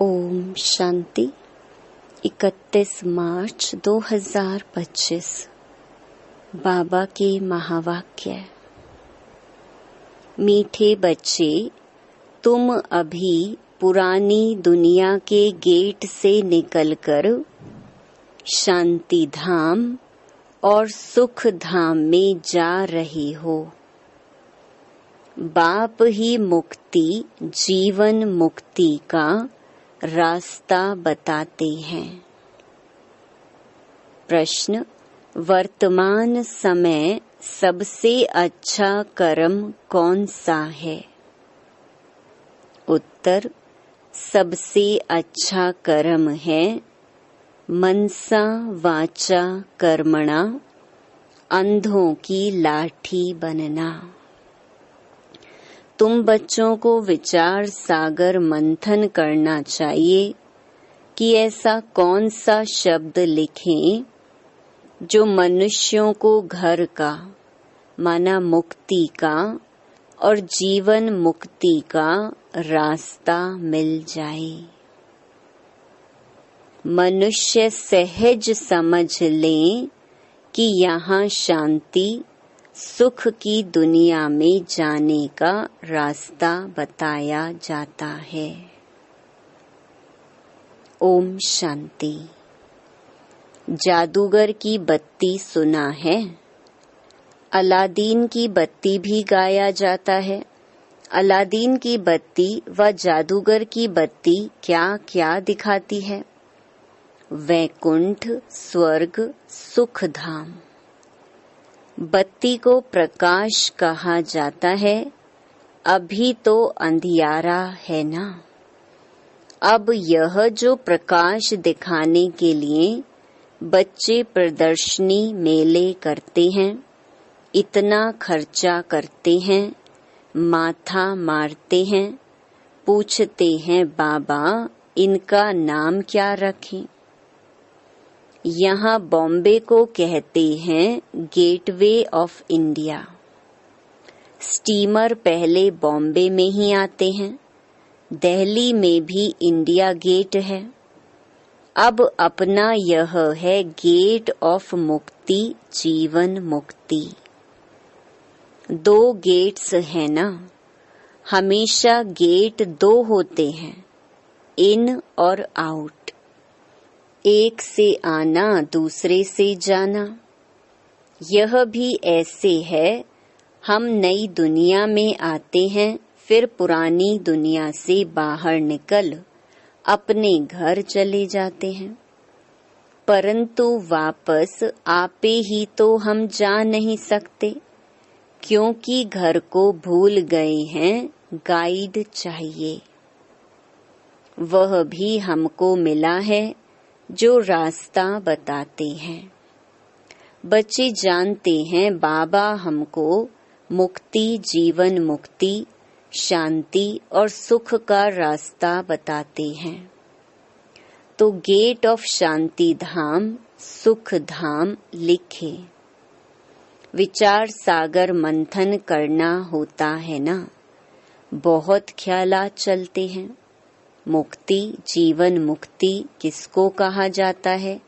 ओम शांति। 31 मार्च 2025 बाबा के महावाक्य। मीठे बच्चे, तुम अभी पुरानी दुनिया के गेट से निकलकर शांति धाम और सुख धाम में जा रहे हो। बाप ही मुक्ति, जीवन मुक्ति का रास्ता बताते हैं। प्रश्न: वर्तमान समय सबसे अच्छा कर्म कौन सा है? उत्तर: सबसे अच्छा कर्म है मनसा वाचा कर्मणा अंधों की लाठी बनना। तुम बच्चों को विचार सागर मंथन करना चाहिए कि ऐसा कौन सा शब्द लिखें जो मनुष्यों को घर का माना मुक्ति का और जीवन मुक्ति का रास्ता मिल जाए। मनुष्य सहज समझ लें कि यहाँ शांति सुख की दुनिया में जाने का रास्ता बताया जाता है। ओम शांति। जादूगर की बत्ती सुना है? अलादीन की बत्ती भी गाया जाता है। अलादीन की बत्ती व जादूगर की बत्ती क्या क्या दिखाती है? वैकुंठ, स्वर्ग, सुख धाम। बत्ती को प्रकाश कहा जाता है। अभी तो अंधियारा है ना। अब यह जो प्रकाश दिखाने के लिए बच्चे प्रदर्शनी मेले करते हैं, इतना खर्चा करते हैं, माथा मारते हैं, पूछते हैं बाबा इनका नाम क्या रखें? यहाँ बॉम्बे को कहते हैं गेटवे ऑफ इंडिया। स्टीमर पहले बॉम्बे में ही आते हैं। दिल्ली में भी इंडिया गेट है। अब अपना यह है गेट ऑफ मुक्ति, जीवन मुक्ति। 2 गेट्स है ना। हमेशा गेट 2 होते हैं, इन और आउट। एक से आना, दूसरे से जाना। यह भी ऐसे है, हम नई दुनिया में आते हैं, फिर पुरानी दुनिया से बाहर निकल अपने घर चले जाते हैं। परंतु वापस आपे ही तो हम जा नहीं सकते, क्योंकि घर को भूल गए हैं। गाइड चाहिए। वह भी हमको मिला है जो रास्ता बताते हैं। बच्चे जानते हैं बाबा हमको मुक्ति, जीवन मुक्ति, शांति और सुख का रास्ता बताते हैं। तो गेट ऑफ शांति धाम, सुख धाम लिखे। विचार सागर मंथन करना होता है ना। बहुत ख्यालात चलते हैं। मुक्ति, जीवन मुक्ति किसको कहा जाता है,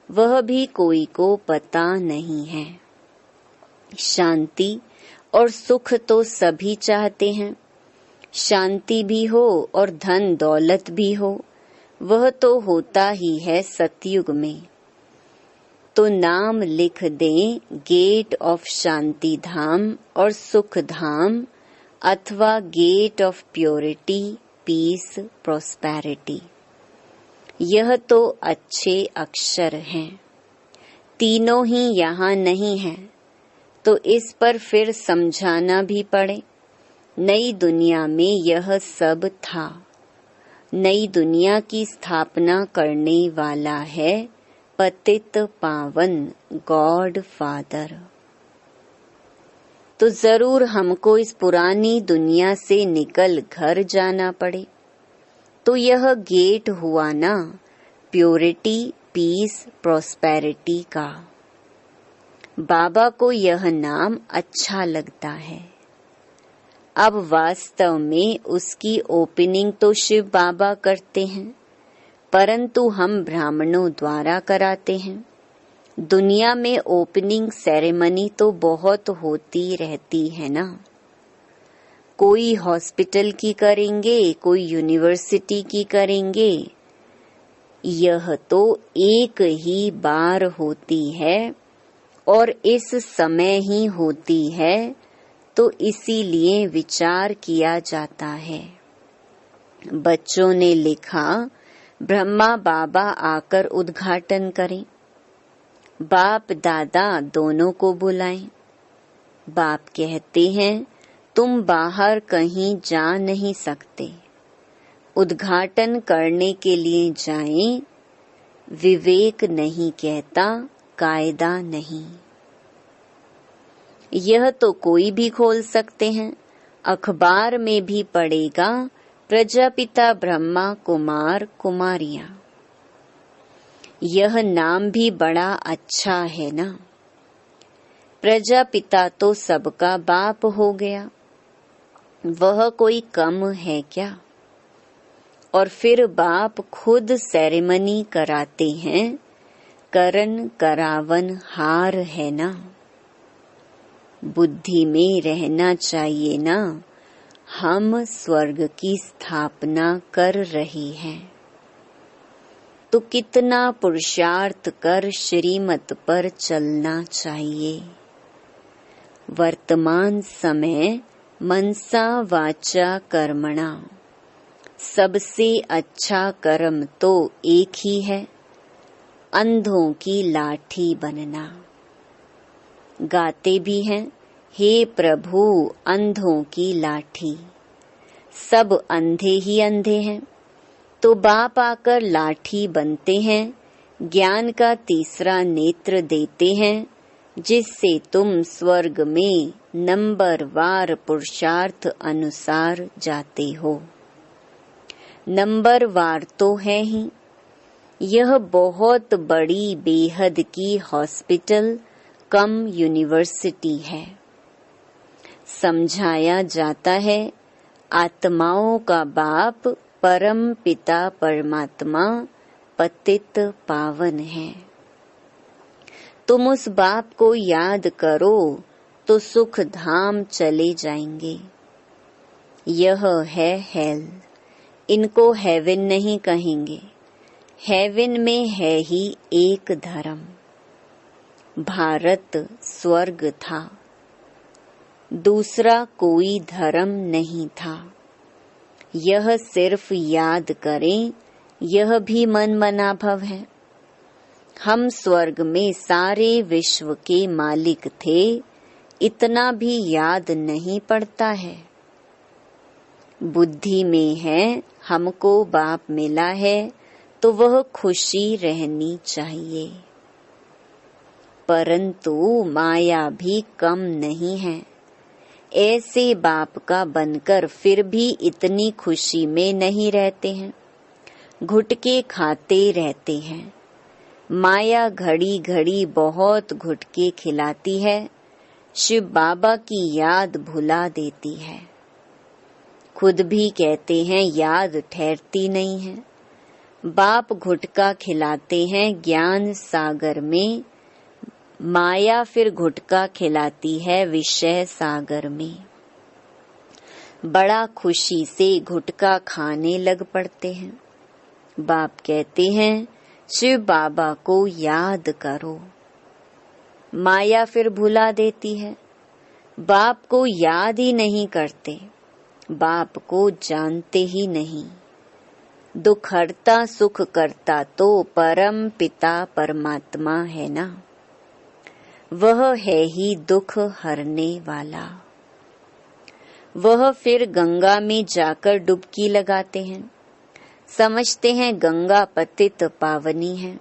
वह भी कोई को पता नहीं है। शांति और सुख तो सभी चाहते हैं। शांति भी हो और धन दौलत भी हो, वह तो होता ही है सतयुग में। तो नाम लिख दें गेट ऑफ शांति धाम और सुख धाम, अथवा gate of purity, peace, prosperity. यह तो अच्छे अक्षर हैं। तीनों ही यहाँ नहीं है, तो इस पर फिर समझाना भी पड़े। नई दुनिया में यह सब था। नई दुनिया की स्थापना करने वाला है पतित पावन गॉड फादर। तो जरूर हमको इस पुरानी दुनिया से निकल घर जाना पड़े। तो यह गेट हुआ ना प्योरिटी, पीस, प्रॉस्पेरिटी का। बाबा को यह नाम अच्छा लगता है। अब वास्तव में उसकी ओपनिंग तो शिव बाबा करते हैं, परंतु हम ब्राह्मणों द्वारा कराते हैं। दुनिया में ओपनिंग सेरेमनी तो बहुत होती रहती है ना। कोई हॉस्पिटल की करेंगे, कोई यूनिवर्सिटी की करेंगे। यह तो एक ही बार होती है और इस समय ही होती है, तो इसीलिए विचार किया जाता है। बच्चों ने लिखा, ब्रह्मा बाबा आकर उद्घाटन करें। बाप दादा दोनों को बुलाएं। बाप कहते हैं, तुम बाहर कहीं जा नहीं सकते, उद्घाटन करने के लिए जाएं। विवेक नहीं कहता, कायदा नहीं। यह तो कोई भी खोल सकते हैं, अखबार में भी पढ़ेगा, प्रजापिता ब्रह्मा कुमार कुमारियां। यह नाम भी बड़ा अच्छा है ना। प्रजापिता तो सबका बाप हो गया, वह कोई कम है क्या? और फिर बाप खुद सेरेमनी कराते हैं, करन करावन हार है ना। बुद्धि में रहना चाहिए ना, हम स्वर्ग की स्थापना कर रही हैं, तो कितना पुरुषार्थ कर श्रीमत पर चलना चाहिए। वर्तमान समय मनसा वाचा कर्मणा, सबसे अच्छा कर्म तो एक ही है, अंधों की लाठी बनना। गाते भी हैं, हे प्रभु अंधों की लाठी। सब अंधे ही अंधे हैं, तो बाप आकर लाठी बनते हैं, ज्ञान का तीसरा नेत्र देते हैं, जिससे तुम स्वर्ग में नंबरवार पुरुषार्थ अनुसार जाते हो। नंबरवार तो है ही। यह बहुत बड़ी बेहद की हॉस्पिटल कम यूनिवर्सिटी है। समझाया जाता है, आत्माओं का बाप परम पिता परमात्मा पतित पावन है। तुम उस बाप को याद करो तो सुख धाम चले जाएंगे। यह है हेल, इनको हेवन नहीं कहेंगे। हेवन में है ही एक धर्म। भारत स्वर्ग था, दूसरा कोई धर्म नहीं था। यह सिर्फ याद करें, यह भी मन मनाभव है। हम स्वर्ग में सारे विश्व के मालिक थे, इतना भी याद नहीं पड़ता है। बुद्धि में है हमको बाप मिला है, तो वह खुशी रहनी चाहिए। परंतु माया भी कम नहीं है। ऐसे बाप का बनकर फिर भी इतनी खुशी में नहीं रहते हैं, घुटके खाते रहते हैं। माया घड़ी घड़ी बहुत घुटके खिलाती है, शिव बाबा की याद भुला देती है। खुद भी कहते हैं याद ठहरती नहीं है। बाप घुटका खिलाते हैं ज्ञान सागर में, माया फिर घुटका खिलाती है विषय सागर में। बड़ा खुशी से घुटका खाने लग पड़ते हैं। बाप कहते हैं शिव बाबा को याद करो। माया फिर भुला देती है, बाप को याद ही नहीं करते, बाप को जानते ही नहीं। दुख हरता सुख करता तो परम पिता परमात्मा है ना, वह है ही दुख हरने वाला। वह फिर गंगा में जाकर डुबकी लगाते हैं, समझते हैं गंगा पतित पावनी है।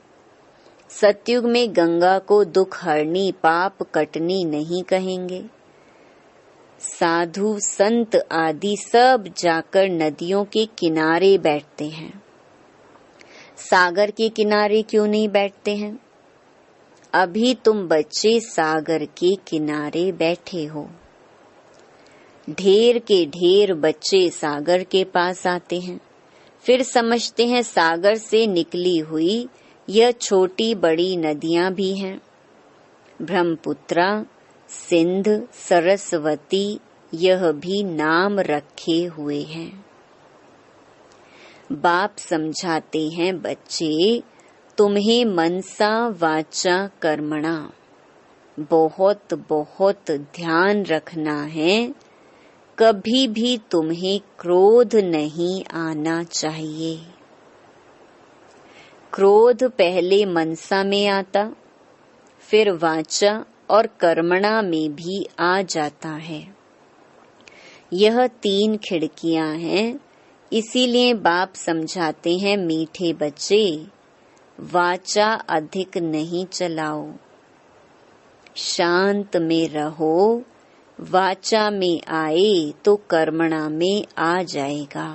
सतयुग में गंगा को दुख हरनी पाप कटनी नहीं कहेंगे। साधु संत आदि सब जाकर नदियों के किनारे बैठते हैं। सागर के किनारे क्यों नहीं बैठते हैं? अभी तुम बच्चे सागर के किनारे बैठे हो। ढेर के ढेर बच्चे सागर के पास आते हैं, फिर समझते हैं सागर से निकली हुई यह छोटी बड़ी नदियां भी हैं। ब्रह्मपुत्रा, सिंध, सरस्वती, यह भी नाम रखे हुए हैं। बाप समझाते हैं, बच्चे तुम्हें मनसा वाचा कर्मणा बहुत बहुत ध्यान रखना है। कभी भी तुम्हें क्रोध नहीं आना चाहिए। क्रोध पहले मनसा में आता, फिर वाचा और कर्मणा में भी आ जाता है। यह 3 खिड़कियां हैं, इसीलिए बाप समझाते हैं, मीठे बच्चे वाचा अधिक नहीं चलाओ, शांत में रहो। वाचा में आए तो कर्मणा में आ जाएगा।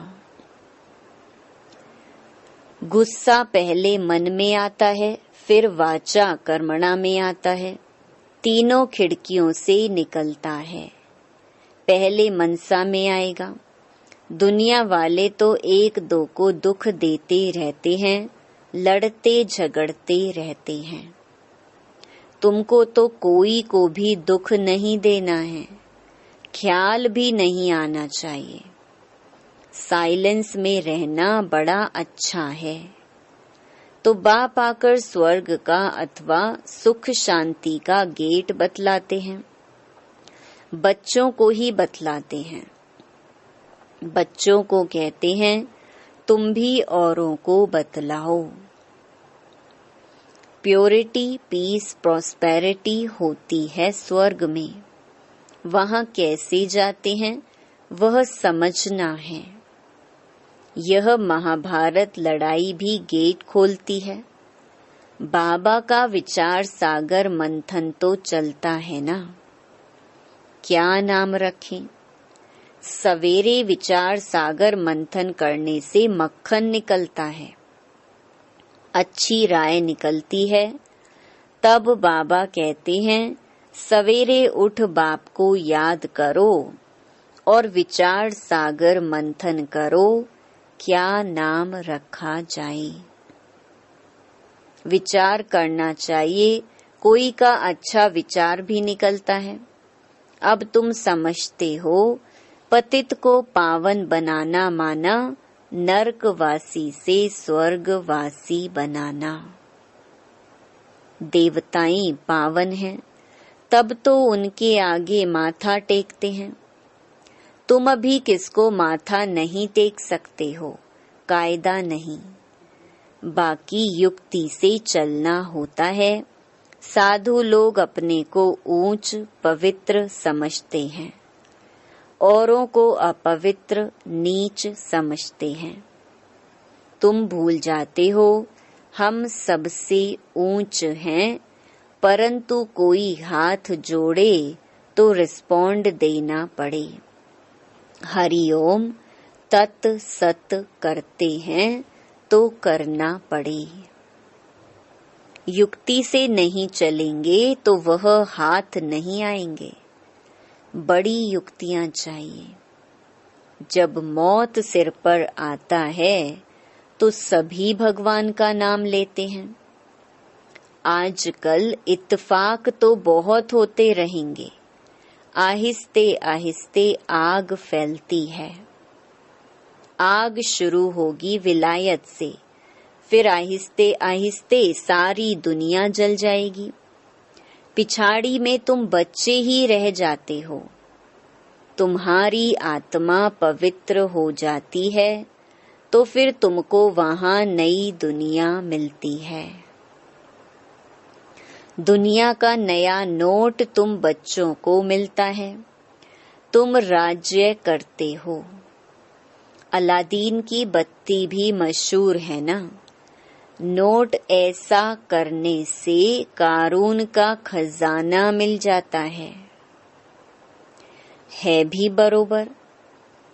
गुस्सा पहले मन में आता है, फिर वाचा कर्मणा में आता है। तीनों खिड़कियों से निकलता है। पहले मनसा में आएगा। दुनिया वाले तो एक दो को दुख देते रहते हैं, लड़ते झगड़ते रहते हैं। तुमको तो कोई को भी दुख नहीं देना है, ख्याल भी नहीं आना चाहिए। साइलेंस में रहना बड़ा अच्छा है। तो बाप आकर स्वर्ग का अथवा सुख शांति का गेट बतलाते हैं। बच्चों को ही बतलाते हैं। बच्चों को कहते हैं, तुम भी औरों को बतलाओ। प्योरिटी, पीस, प्रॉस्पेरिटी होती है स्वर्ग में। वहां कैसे जाते हैं वह समझना है। यह महाभारत लड़ाई भी गेट खोलती है। बाबा का विचार सागर मंथन तो चलता है ना। क्या नाम रखें? सवेरे विचार सागर मंथन करने से मक्खन निकलता है, अच्छी राय निकलती है। तब बाबा कहते हैं, सवेरे उठ बाप को याद करो और विचार सागर मंथन करो, क्या नाम रखा जाए। विचार करना चाहिए, कोई का अच्छा विचार भी निकलता है। अब तुम समझते हो, पतित को पावन बनाना माना नरकवासी से स्वर्गवासी बनाना। देवताएं पावन हैं, तब तो उनके आगे माथा टेकते हैं। तुम अभी किसको माथा नहीं टेक सकते हो, कायदा नहीं। बाकी युक्ति से चलना होता है। साधु लोग अपने को ऊंच पवित्र समझते हैं, औरों को अपवित्र नीच समझते हैं। तुम भूल जाते हो हम सबसे ऊंच हैं, परंतु कोई हाथ जोड़े तो रिस्पॉन्ड देना पड़े। हरिओम तत् सत करते हैं तो करना पड़े। युक्ति से नहीं चलेंगे तो वह हाथ नहीं आएंगे। बड़ी युक्तियां चाहिए। जब मौत सिर पर आता है तो सभी भगवान का नाम लेते हैं। आजकल इत्तेफाक तो बहुत होते रहेंगे। आहिस्ते आहिस्ते आग फैलती है। आग शुरू होगी विलायत से, फिर आहिस्ते आहिस्ते सारी दुनिया जल जाएगी। पिछाड़ी में तुम बच्चे ही रह जाते हो। तुम्हारी आत्मा पवित्र हो जाती है तो फिर तुमको वहां नई दुनिया मिलती है। दुनिया का नया नोट तुम बच्चों को मिलता है। तुम राज्य करते हो। अलादीन की बत्ती भी मशहूर है ना। नोट ऐसा करने से कारून का खजाना मिल जाता है भी बरोबर।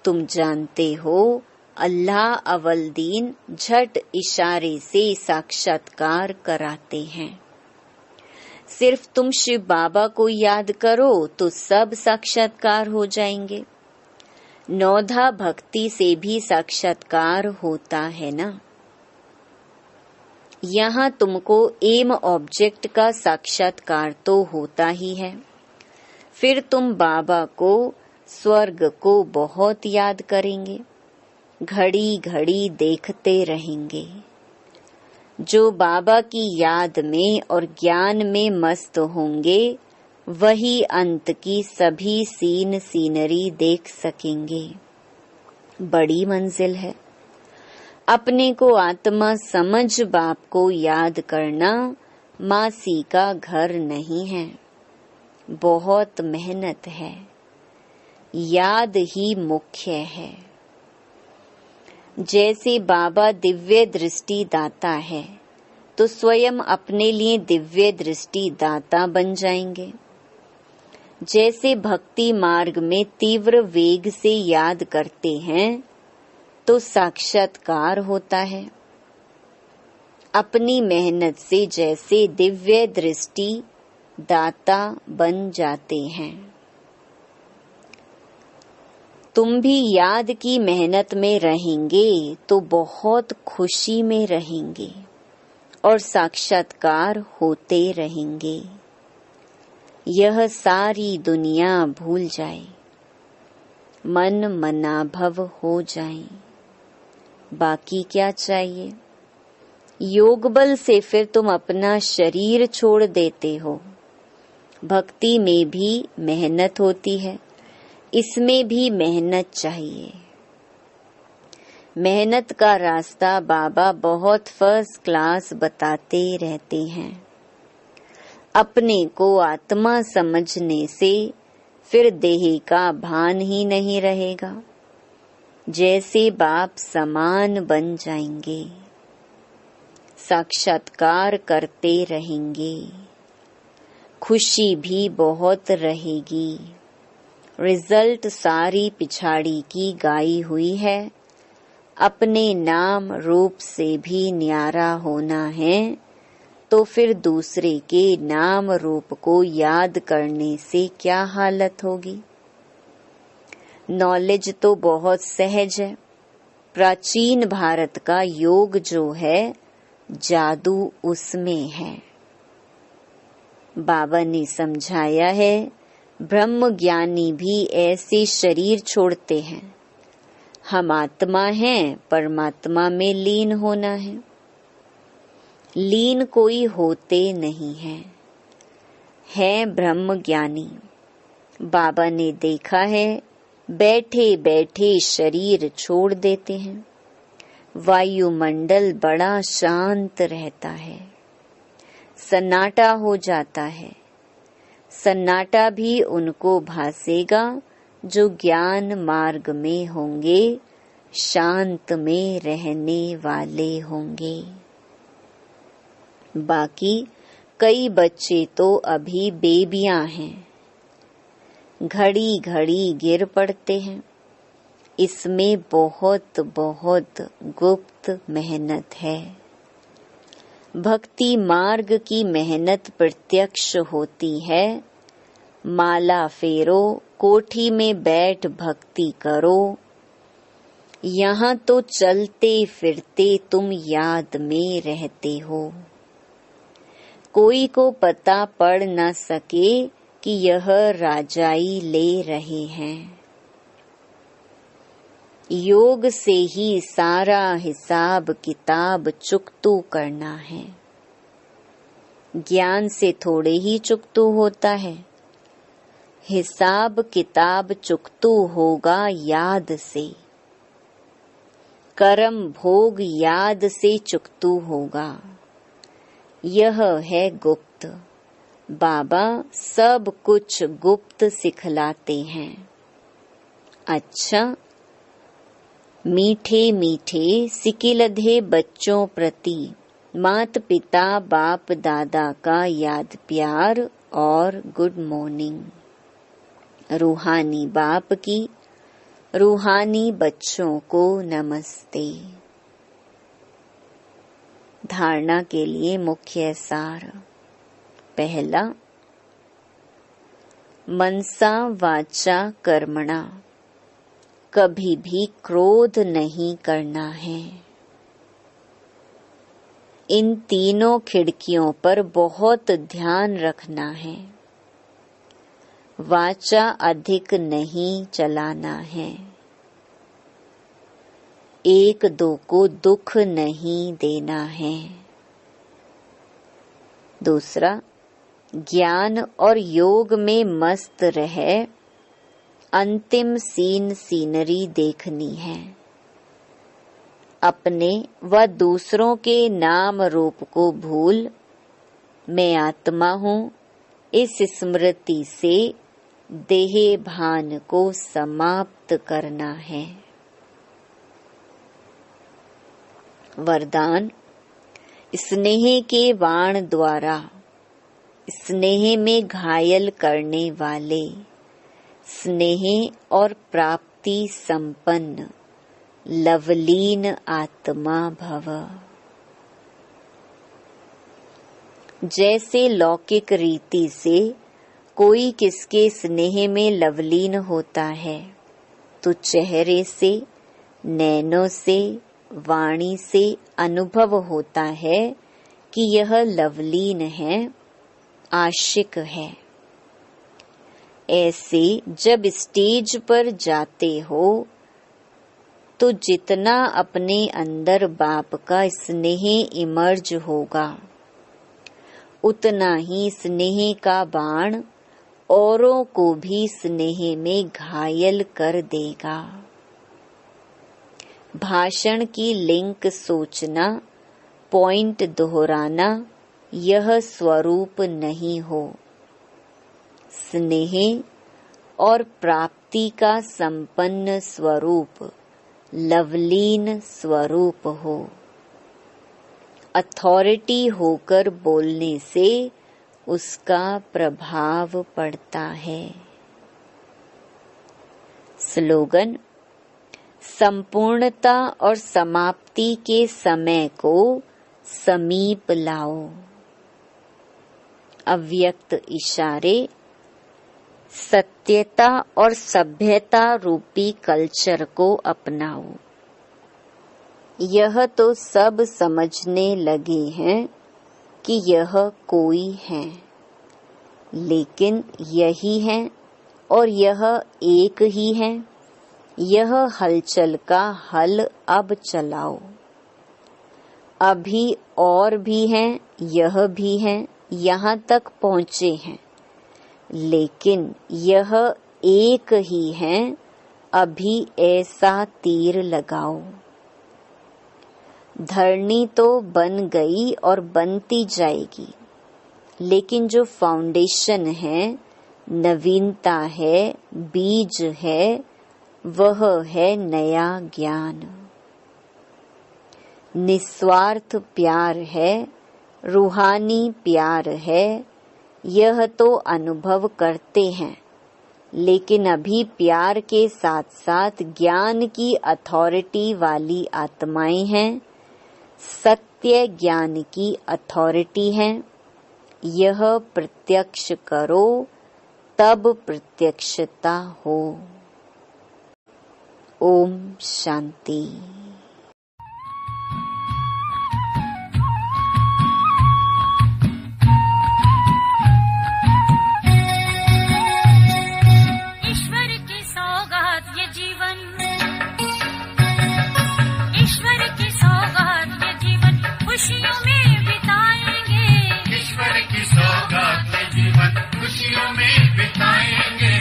तुम जानते हो अल्लाह अव्वल दीन झट इशारे से साक्षात्कार कराते हैं। सिर्फ तुम शिव बाबा को याद करो तो सब साक्षात्कार हो जाएंगे। नौधा भक्ति से भी साक्षात्कार होता है ना। यहाँ तुमको एम ऑब्जेक्ट का साक्षात्कार तो होता ही है। फिर तुम बाबा को, स्वर्ग को बहुत याद करेंगे, घड़ी घड़ी देखते रहेंगे। जो बाबा की याद में और ज्ञान में मस्त होंगे वही अंत की सभी सीन सीनरी देख सकेंगे। बड़ी मंजिल है। अपने को आत्मा समझ बाप को याद करना मासी का घर नहीं है, बहुत मेहनत है। याद ही मुख्य है। जैसे बाबा दिव्य दृष्टि दाता है तो स्वयं अपने लिए दिव्य दृष्टि दाता बन जाएंगे। जैसे भक्ति मार्ग में तीव्र वेग से याद करते हैं तो साक्षात्कार होता है। अपनी मेहनत से जैसे दिव्य दृष्टि दाता बन जाते हैं। तुम भी याद की मेहनत में रहेंगे तो बहुत खुशी में रहेंगे और साक्षात्कार होते रहेंगे। यह सारी दुनिया भूल जाए, मन मनाभव हो जाए, बाकी क्या चाहिए। योग बल से फिर तुम अपना शरीर छोड़ देते हो। भक्ति में भी मेहनत होती है, इसमें भी मेहनत चाहिए। मेहनत का रास्ता बाबा बहुत फर्स्ट क्लास बताते रहते हैं। अपने को आत्मा समझने से फिर देह का भान ही नहीं रहेगा। जैसे बाप समान बन जाएंगे, साक्षात्कार करते रहेंगे, खुशी भी बहुत रहेगी। रिजल्ट सारी पिछाड़ी की गाई हुई है। अपने नाम रूप से भी न्यारा होना है तो फिर दूसरे के नाम रूप को याद करने से क्या हालत होगी। नॉलेज तो बहुत सहज है। प्राचीन भारत का योग जो है, जादू उसमें है। बाबा ने समझाया है, ब्रह्म ज्ञानी भी ऐसे शरीर छोड़ते हैं। हम आत्मा हैं, परमात्मा में लीन होना है। लीन कोई होते नहीं है ब्रह्म ज्ञानी। बाबा ने देखा है, बैठे बैठे शरीर छोड़ देते हैं। वायुमंडल बड़ा शांत रहता है, सन्नाटा हो जाता है। सन्नाटा भी उनको भासेगा जो ज्ञान मार्ग में होंगे, शांत में रहने वाले होंगे। बाकी कई बच्चे तो अभी बेबियां हैं, घड़ी घड़ी गिर पड़ते हैं। इसमें बहुत बहुत गुप्त मेहनत है। भक्ति मार्ग की मेहनत प्रत्यक्ष होती है। माला फेरो, कोठी में बैठ भक्ति करो। यहाँ तो चलते फिरते तुम याद में रहते हो। कोई को पता पड़ न सके कि यह राजाई ले रहे हैं। योग से ही सारा हिसाब किताब चुकतू करना है। ज्ञान से थोड़े ही चुकतू होता है। हिसाब किताब चुकतू होगा याद से। कर्म भोग याद से चुकतू होगा। यह है गुप्त। बाबा सब कुछ गुप्त सिखलाते हैं। अच्छा, मीठे मीठे सिकिलधे बच्चों प्रति मात पिता बाप दादा का याद प्यार और गुड मॉर्निंग। रूहानी बाप की, रूहानी बच्चों को नमस्ते। धारणा के लिए मुख्य सार। पहला, मनसा वाचा कर्मणा, कभी भी क्रोध नहीं करना है। इन तीनों खिड़कियों पर बहुत ध्यान रखना है। वाचा अधिक नहीं चलाना है। एक दो को दुख नहीं देना है। दूसरा, ज्ञान और योग में मस्त रह अंतिम सीनरी देखनी है। अपने व दूसरों के नाम रूप को भूल मैं आत्मा हूँ इस स्मृति से देह भान को समाप्त करना है। वरदान, स्नेह के बाण द्वारा स्नेह में घायल करने वाले स्नेह और प्राप्ति संपन्न लवलीन आत्मा भव। जैसे लौकिक रीति से कोई किसके स्नेह में लवलीन होता है तो चेहरे से, नैनों से, वाणी से अनुभव होता है कि यह लवलीन है, आशिक है। ऐसे जब स्टेज पर जाते हो तो जितना अपने अंदर बाप का स्नेह इमर्ज होगा उतना ही स्नेह का बाण औरों को भी स्नेह में घायल कर देगा। भाषण की लिंक सोचना, पॉइंट दोहराना यह स्वरूप नहीं हो। स्नेह और प्राप्ति का संपन्न स्वरूप लवलीन स्वरूप हो। अथॉरिटी होकर बोलने से उसका प्रभाव पड़ता है। स्लोगन, संपूर्णता और समाप्ति के समय को समीप लाओ। अव्यक्त इशारे, सत्यता और सभ्यता रूपी कल्चर को अपनाओ। यह तो सब समझने लगे हैं कि यह कोई है, लेकिन यही है और यह एक ही है। यह हलचल का हल अब चलाओ। अभी और भी हैं, यह भी है, यहाँ तक पहुँचे हैं, लेकिन यह एक ही है। अभी ऐसा तीर लगाओ। धरनी तो बन गई और बनती जाएगी, लेकिन जो फाउंडेशन है, नवीनता है, बीज है, वह है नया ज्ञान। निस्वार्थ प्यार है, रूहानी प्यार है। यह तो अनुभव करते हैं, लेकिन अभी प्यार के साथ साथ ज्ञान की अथॉरिटी वाली आत्माएं हैं। सत्य ज्ञान की अथॉरिटी है। यह प्रत्यक्ष करो, तब प्रत्यक्षता हो। ओम शांति। ईश्वर की सौगात ये जीवन, ईश्वर की सौगात ये जीवन खुशियों में बिताएंगे। ईश्वर की सौगात ये जीवन खुशियों में बिताएंगे।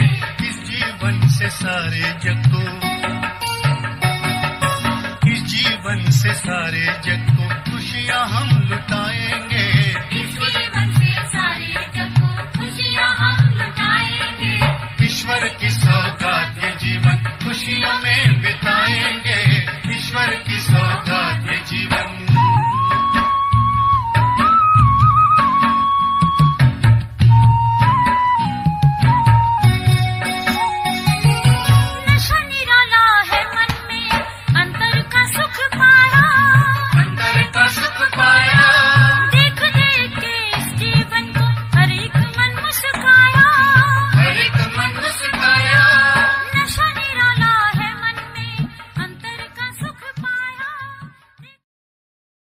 इस जीवन से सारे जग को, इस जीवन से सारे जग को खुशियाँ हम लुटाएंगे। इस जीवन से सारे जग को खुशियाँ हम लुटाएंगे। ईश्वर की सौगात ये जीवन खुशियों में बिताएंगे। ईश्वर